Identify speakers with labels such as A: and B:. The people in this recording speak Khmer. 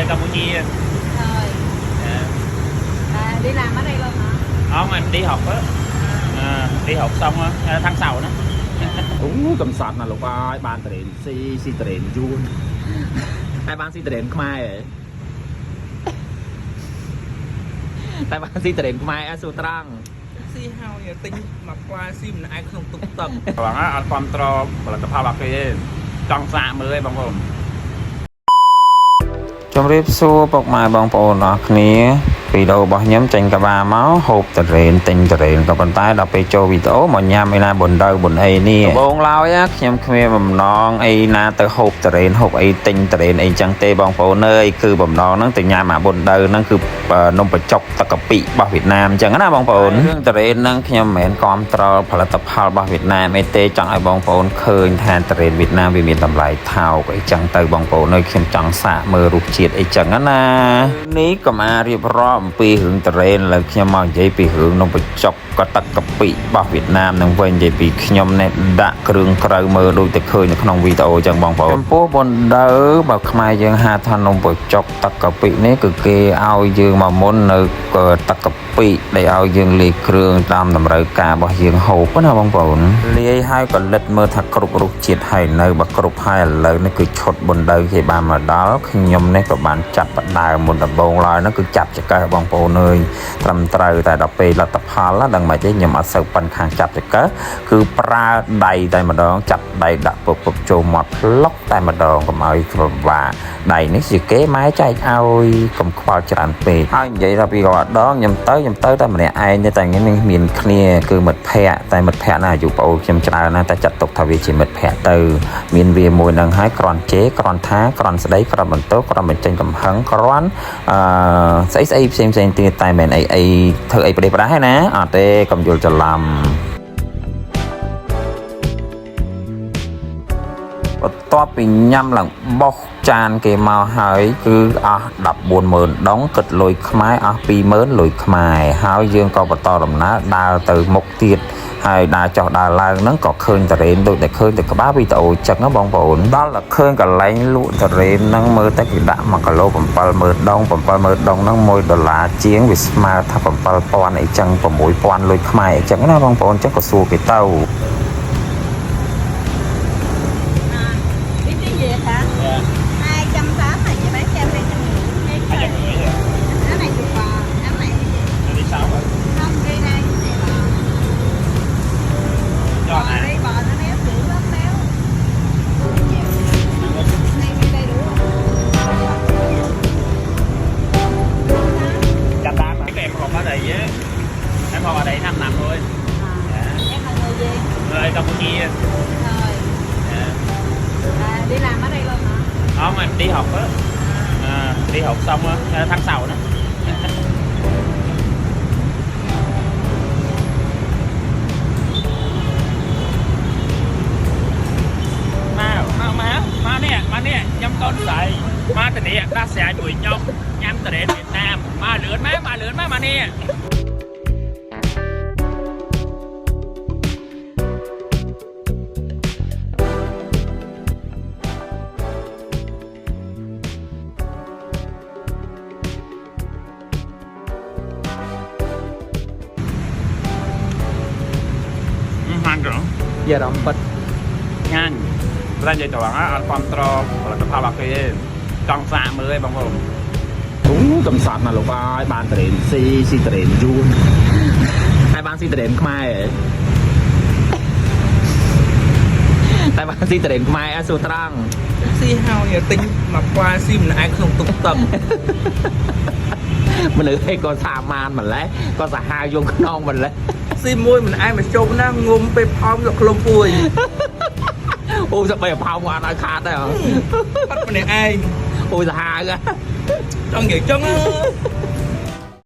A: Người Campuchia.
B: Rồi. Đi làm ở đây luôn hả?
A: Không, em đi học á. Đi học xong á, tháng sau đó.
C: Cũng cầm sọt là lúc ai ban tiền si tiền chun ai ban si tiền không ai vậy tại ban si tiền không ai su trăng
D: si hao nhà tinh mặc qua si mình ai không tục tập
A: Vâng á, anh control là tập hợp kia trong dạ mới bằng hồn
C: ជំរាបសួរពុកម៉ែបងប្អូនអរគ្នាវីដេអូរបស់ខ្ញុំចេញកបាមកហូបតរេនទិញតរេនក៏ប៉ុន្តែដល់ពេលចូលវីដេអូមកញ៉ាំឯណាបុនដៅបុនអីនេះបងឡើយខ្ញុំគ្មានបំណងអីណាទៅហូបតរេនហូបអីទិញតរេនអីចឹងទេបងប្អូនអើយគឺបំណងហ្នឹងទៅញ៉ាំអាបុនដៅហ្នឹងគឺនំបញ្ចុកទឹកកាពិរបស់វៀតណាមចឹងណាបងប្អូនរឿងតរេនហ្នឹងខ្ញុំមិនមែនគ្រប់ត្រលផលិតផលរបស់វៀតណាមអីទេចង់ឲ្យបងប្អូនឃើញថាតរេនវៀតណាមវាមានតម្លៃថោកអីចឹងទៅបងប្អូនអើយខ្ញុំចង់សាកមើលរសជាតិអីចឹងណានេះក៏មករៀបរាប់អំពីរឿងតរេនឥឡូវខ្ញុំមកនិយាយពីរឿងនំបញ្ចុកក៏ទឹកកាពិរបស់វៀតណាមនឹងវិញនិយាយពីខ្ញុំនេះដាក់គ្រឿងក្រៅមើលដូចតែឃើញនៅក្នុងវីដេអូចឹងបងប្អូនចំពោះបុនដៅបើខ្មែរយើងហៅថានំបញ្ចុកទឹកកាពិនេះគឺគេឲ្យយើងមកមុននៅទឹកកាពិដែលឲ្យយើងលាយគ្រឿងតាមតម្រូវការរបស់យើងហូបណាបងប្អូនលាយហើយក៏លិតមើលថាគ្រប់រសជាតិហើយនៅបើគ្រប់ហើយឥឡូវនេះគឺឈុតបុនដៅគេបានមកដល់ខ្ញុំនេះក៏បានចាត់បដើមុនដំបូងឡើយហ្នឹងគឺចាប់ចកេះបងប្អូនអើយត្រឹមត្រូវតែដល់ពេលលទ្ធផលដឹងមិនទេខ្ញុំអត់សូវប៉ិនខាងចាប់ចកេះគឺប្រើដៃតែម្ដងចាប់ដៃដាក់ពុកចូលមាត់ផ្លុកតែម្ដងកុំឲ្យពិបាកដៃនេះជាគេម៉ែចែកឲ្យកុំខ្វល់ច្រើនពេកហើយនិយាយថាពីគាត់ដងខ្ញុំទៅតែម្នាក់ឯងតែថ្ងៃនេះមានគ្នាគឺមិត្តភ័ក្តិតែមិត្តភ័ក្តិណាអាយុប្អូនខ្ញុំច្រើនណាស់តែចាត់ទុកថាវាជាមិត្តភ័ក្តិទៅមានវាមួយនឹងហើយគ្រាន់ជេរគ្រាន់ថាគ្រាន់ស្ដីគ្រាន់បន្ទោសគ្រាន់បញ្ចេញកំហឹងគ្រាន់ស្អីផ្សេងទៀតតែមិនអីធ្វើអីប្រទេសប្រាស់ហ្នឹងណាអត់ទេកុំយល់ច្រឡំបន្ទាប់ពីញ៉ាំឡើងបោះចានគេមកហើយគឺអស់ 140,000 ដងគិតលុយខ្មែរអស់ 20,000 លុយខ្មែរហើយយើងក៏បន្តដំណើរដើរទៅមុខទៀតហើយដើរចុះដើរឡើងហ្នឹងក៏ឃើញតរេនដូចតែឃើញតែក្បាលវីដេអូចឹងណាបងប្អូនដល់តែឃើញកន្លែងលក់តរេនហ្នឹងមើលតែគេដាក់1គីឡូ 7,000 ដង 7,000 ដងហ្នឹង$1ជាងវាស្មើថា 7,000 អីចឹង 6,000 លុយខ្មែរអីចឹងណាបងប្អូនចឹងក៏សួរគេទៅ
A: Em học ở đấy 5 năm thôi.
B: Em là người gì?
A: Người Campuchia.
B: Rồi. Đi làm ở đây luôn hả?
A: Không, em đi học á. Đi học xong á, tháng sau đó. Má nè, nhâm con sợi. Má từ nè, ta sẽ đuổi nhau. Nhâm từ đến Việt Nam. Má lớn má nè. Hoang rồi.
C: giờ đóng bật
A: Nhanh. Ra vậy tụi bạn á, anh control là tập hợp kia trong dạ mới bằng hồn
C: cũng cầm sọt là lúc ai ban tiền si tiền chun ai ban si tiền không ai vậy tại ban si tiền không ai su trăng
D: si hao nhà tinh mặc qua si mình ai không tục tập
C: mình nữ hay con xà man mình lấy con xà hai vô cái non mình lấy
D: si môi mình ai mà trông nó ngôm bê phong được lông vui
C: ôi sao bây phong mà nói khát đấy hả
D: bắt mình ai
C: ôi xà hai á
D: trong vậy chân á